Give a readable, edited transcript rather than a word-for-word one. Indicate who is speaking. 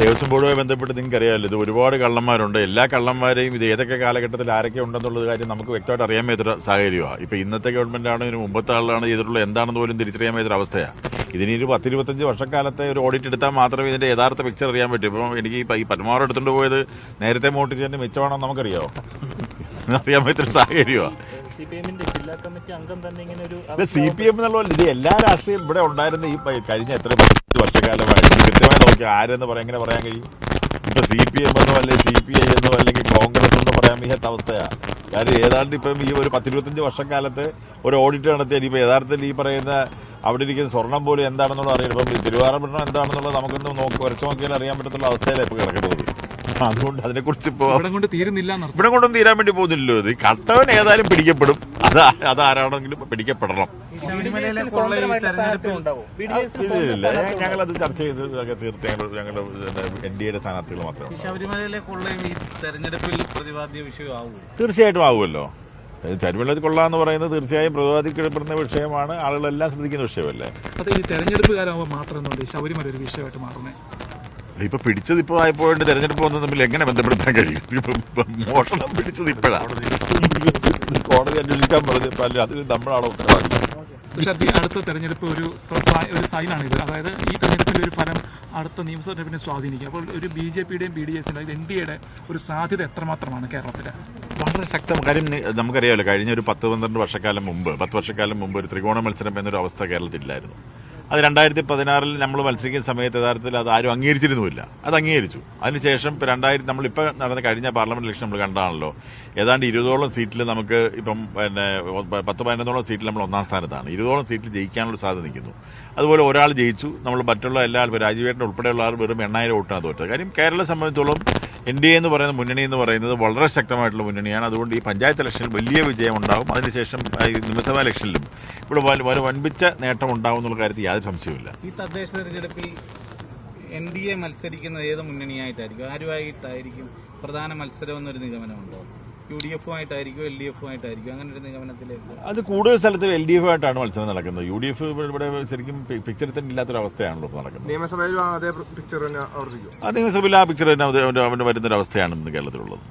Speaker 1: ദേവസ്വം ബോർഡുമായി ബന്ധപ്പെട്ട് നിങ്ങൾക്ക് അറിയാമല്ലോ, ഇത് ഒരുപാട് കള്ളന്മാരുണ്ട്. എല്ലാ കള്ളന്മാരെയും ഇത് ഏതൊക്കെ കാലഘട്ടത്തിൽ ആരൊക്കെ ഉണ്ടെന്നുള്ളത് കാര്യം നമുക്ക് വ്യക്തമായിട്ട് അറിയാൻ മേത്തൊരു സാഹചര്യമാണ്. ഇപ്പോൾ ഇന്നത്തെ ഗവൺമെൻറ്റാണ്, ഇതിന് മുമ്പത്തെ ആളാണ് ചെയ്തിട്ടുള്ളത് എന്താണെന്ന് പോലും തിരിച്ചറിയാൻ മേത്തൊരു അവസ്ഥയാണ്. ഇതിന് ഒരു 10-25 വർഷക്കാലത്തെ ഒരു ഓഡിറ്റ് എടുത്താൽ മാത്രമേ ഇതിൻ്റെ യഥാർത്ഥ പിക്ചർ അറിയാൻ പറ്റൂ. ഇപ്പം എനിക്ക് ഈ പരമാവധി എടുത്തുകൊണ്ട് പോയത് നേരത്തെ മോട്ടിച്ച് തന്നെ മെച്ചമാണെന്ന് നമുക്കറിയാമോ? അറിയാൻ പറ്റൊരു സാഹചര്യമാണ്. CPM എന്നുള്ള ഇത് എല്ലാ രാഷ്ട്രീയം ഇവിടെ ഉണ്ടായിരുന്ന ഈ കഴിഞ്ഞ എത്ര വർഷക്കാലമായിട്ട് കൃത്യമായി നോക്കി ആരെന്ന് എങ്ങനെ പറയാൻ കഴിയും? ഇപ്പൊ CPM എന്നോ അല്ലെങ്കിൽ CPI എന്നോ അല്ലെങ്കിൽ കോൺഗ്രസ് എന്നോ പറയാൻ വയ്യാത്ത അവസ്ഥയാണ്. കാര്യം ഏതാണ്ട് ഇപ്പം ഈ ഒരു 10-25 വർഷക്കാലത്ത് ഒരു ഓഡിറ്റ് നടത്തിയാൽ ഇപ്പൊ യഥാർത്ഥത്തിൽ ഈ പറയുന്ന അവിടെ ഇരിക്കുന്ന സ്വർണം പോലും എന്താണെന്നുള്ളത് അറിയാം. ഇപ്പം തിരുവാറൂരിനം എന്താണെന്നുള്ളത് നമുക്കൊന്ന് വരച്ചു നോക്കിയാൽ അറിയാൻ പറ്റത്തുള്ള അവസ്ഥയിലാണ് ഇപ്പൊ കിടക്കുന്നത്. അതുകൊണ്ട് അതിനെക്കുറിച്ച് ഇപ്പോൾ ഇവിടെ കൊണ്ടൊന്നും തീരാൻ വേണ്ടി പോകുന്നില്ലല്ലോ. ഇത് കട്ടവൻ ഏതായാലും പിടിക്കപ്പെടും. അതാരാണെങ്കിലും പിടിക്കപ്പെടണം. ഞങ്ങളത് ചർച്ച ചെയ്ത് തീർച്ചയായും ഞങ്ങളുടെ NDA സ്ഥാനാർത്ഥികൾ മാത്രമേ.
Speaker 2: ശബരിമലയിലെ കൊള്ളയും ഈ തെരഞ്ഞെടുപ്പിൽ പ്രതിപാദ്യ വിഷയമാവും.
Speaker 1: തീർച്ചയായിട്ടും ആവുമല്ലോ. ശബരിമല കൊള്ളാന്ന് പറയുന്നത് തീർച്ചയായും പ്രതിപാദിക്കപ്പെടുന്ന വിഷയമാണ്. ആളുകളെല്ലാം ശ്രദ്ധിക്കുന്ന വിഷയമല്ലേ.
Speaker 3: അത് ഈ തെരഞ്ഞെടുപ്പ് കാലമാകുമ്പോൾ മാത്രം ശബരിമല ഒരു വിഷയമായിട്ട് മാറുന്നത്.
Speaker 1: ഇപ്പൊ പിടിച്ചത് ഇപ്പോൾ ആയപ്പോഴും തെരഞ്ഞെടുപ്പ് വന്നത് തമ്മിൽ എങ്ങനെ ബന്ധപ്പെടുത്താൻ കഴിയും? മോഷണം പിടിച്ചത് ഇപ്പോഴാണ്. കോടതി അന്വേഷിക്കാൻ പറഞ്ഞപ്പോൾ അതിന് നമ്മളാണ് ഉത്തരവാദിത്തം.
Speaker 3: അടുത്ത തെരഞ്ഞെടുപ്പ് ഒരു സൈനാണിത്. അതായത് ഈ തെരഞ്ഞെടുപ്പിന്റെ ഒരു ഫലം അടുത്ത നിയമസഭാ തെരഞ്ഞെടുപ്പിനെ സ്വാധീനിക്കും. അപ്പോൾ ഒരു BJPയുടെയും BDSന്റെയും NDAയുടെ ഒരു സാധ്യത എത്രമാത്രമാണ് കേരളത്തില്?
Speaker 1: വളരെ ശക്തം. കാര്യം നമുക്കറിയാമല്ലോ, കഴിഞ്ഞ ഒരു 10-12 വർഷക്കാലം മുമ്പ് ഒരു ത്രികോണ മത്സരം എന്നൊരു അവസ്ഥ കേരളത്തിലില്ലായിരുന്നു. അത് 2016 നമ്മൾ മത്സരിക്കുന്ന സമയത്ത് യഥാർത്ഥത്തിൽ അത് ആരും അംഗീകരിച്ചിരുന്നുമില്ല. അത് അംഗീകരിച്ചു. അതിനുശേഷം നമ്മളിപ്പോൾ നടന്ന കഴിഞ്ഞ പാർലമെന്റ് ഇലക്ഷൻ നമ്മൾ കണ്ടാണല്ലോ, ഏതാണ്ട് 20ഓളം സീറ്റിൽ നമുക്ക് ഇപ്പം 10-11 സീറ്റിൽ നമ്മൾ ഒന്നാം സ്ഥാനത്താണ്. 20ഓളം സീറ്റിൽ ജയിക്കാനുള്ള സാധ്യത നിൽക്കുന്നു. അതുപോലെ ഒരാൾ ജയിച്ചു. നമ്മൾ മറ്റുള്ള എല്ലാ ആൾക്കാരും രാജീവേട്ടൻ ഉൾപ്പെടെയുള്ള ആൾ വെറും 8000 വോട്ടാണ് തോറ്റത്. കാര്യം കേരളത്തെ സംബന്ധിച്ചോളം NDA എന്ന് പറയുന്ന മുന്നണി എന്ന് പറയുന്നത് വളരെ ശക്തമായിട്ടുള്ള മുന്നണിയാണ്. അതുകൊണ്ട് ഈ പഞ്ചായത്ത് ഇലക്ഷനിൽ വലിയ വിജയം ഉണ്ടാവും. അതിനുശേഷം നിയമസഭാ ഇലക്ഷനിലും ഇവിടെ വൻപിച്ച നേട്ടം ഉണ്ടാവും എന്നുള്ള കാര്യത്തിൽ യാതൊരു സംശയവുമില്ല.
Speaker 2: ഈ തദ്ദേശ തെരഞ്ഞെടുപ്പിൽ NDA മത്സരിക്കുന്നത് ഏത് മുന്നണിയായിട്ടായിരിക്കും, ആരുമായിട്ടായിരിക്കും പ്രധാന മത്സരം എന്നൊരു നിഗമനമുണ്ടോ? UDF-ആയിട്ടായിരിക്കും, LDF-ആയിട്ടായിരിക്കും, അങ്ങനെ ഒരു നിഗമനത്തിലേക്ക്?
Speaker 1: അത് കൂടുതൽ സ്ഥലത്ത് LDF-ആയിട്ടാണ് മത്സരം നടക്കുന്നത്. UDF ഇവിടെ ശരിക്കും പിക്ചറിൽ തന്നെ ഇല്ലാത്തൊരവസ്ഥയാണല്ലോ നടക്കുന്നത്.
Speaker 4: നിയമസഭയിൽ അതേ പിക്ചർ തന്നെ ആവർത്തിക്കും.
Speaker 1: ആ നിയമസഭയിൽ ആ പിക്ചർ തന്നെ അവൻ്റെ വരുന്നൊരവസ്ഥയാണ് ഇന്ന് കേരളത്തിലുള്ളത്.